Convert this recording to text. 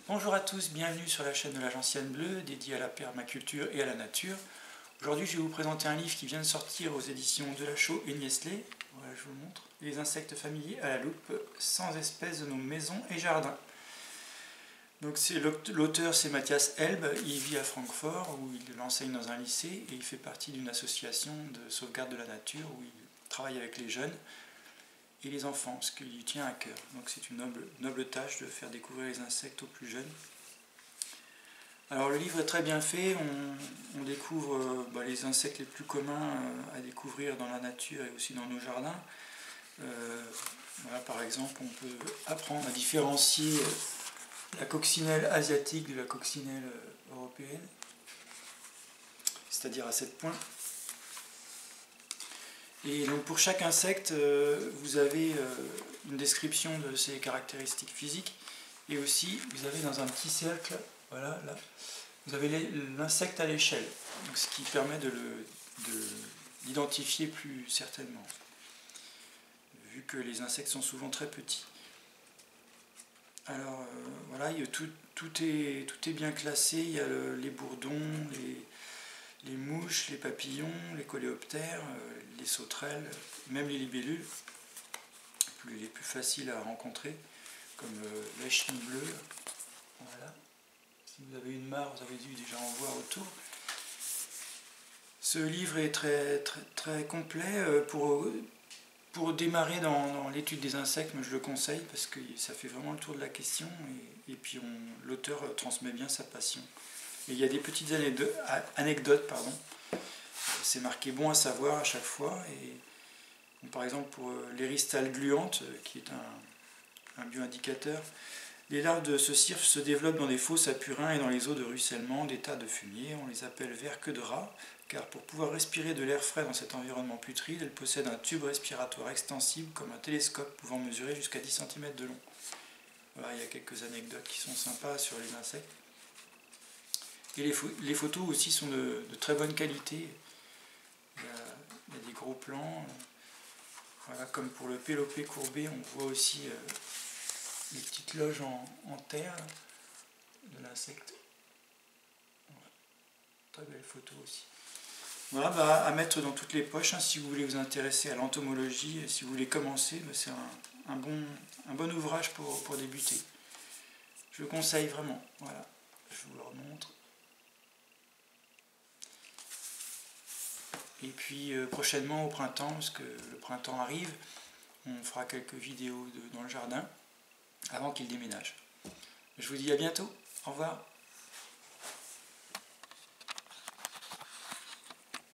Bonjour à tous, bienvenue sur la chaîne de la Gentiane Bleue, dédiée à la permaculture et à la nature. Aujourd'hui, je vais vous présenter un livre qui vient de sortir aux éditions Delachaux et Niestlé. Voilà, je vous le montre. Les insectes familiers à la loupe, 100 espèces de nos maisons et jardins. Donc l'auteur, c'est Matthias Helb. Il vit à Francfort, où il enseigne dans un lycée, et il fait partie d'une association de sauvegarde de la nature, où il travaille avec les jeunes et les enfants, ce qui lui tient à cœur. Donc c'est une noble tâche de faire découvrir les insectes aux plus jeunes. Alors le livre est très bien fait, on découvre les insectes les plus communs à découvrir dans la nature et aussi dans nos jardins. Voilà, par exemple, on peut apprendre à différencier la coccinelle asiatique de la coccinelle européenne, c'est-à-dire à 7 points. Et donc pour chaque insecte, vous avez une description de ses caractéristiques physiques, et aussi vous avez dans un petit cercle, voilà, là, vous avez l'insecte à l'échelle, ce qui permet de l'identifier plus certainement, vu que les insectes sont souvent très petits. Alors voilà, tout est bien classé, il y a les bourdons, les mouches, les papillons, les coléoptères, les sauterelles, même les libellules, les plus faciles à rencontrer, comme la chine bleue. Voilà. Si vous avez une mare, vous avez dû déjà en voir autour. Ce livre est très complet. Pour démarrer dans l'étude des insectes, je le conseille parce que ça fait vraiment le tour de la question, et puis l'auteur transmet bien sa passion. Et il y a des petites anecdotes, c'est marqué bon à savoir à chaque fois. Et par exemple pour l'éristale gluante, qui est un bioindicateur, les larves de ce cirque se développent dans des fosses à purin et dans les eaux de ruissellement, des tas de fumier. On les appelle vers queue de rat, car pour pouvoir respirer de l'air frais dans cet environnement putride, elles possèdent un tube respiratoire extensible comme un télescope pouvant mesurer jusqu'à 10 cm de long. Voilà, il y a quelques anecdotes qui sont sympas sur les insectes. Et les photos aussi sont de très bonne qualité. Il y a des gros plans. Voilà, comme pour le pélopé courbé, on voit aussi les petites loges en terre de l'insecte. Voilà. Très belle photo aussi. Voilà, à mettre dans toutes les poches, si vous voulez vous intéresser à l'entomologie, si vous voulez commencer, c'est un bon ouvrage pour débuter. Je le conseille vraiment. Voilà, je vous le remontre. Et puis prochainement au printemps, parce que le printemps arrive, on fera quelques vidéos dans le jardin avant qu'il déménage. Je vous dis à bientôt, au revoir.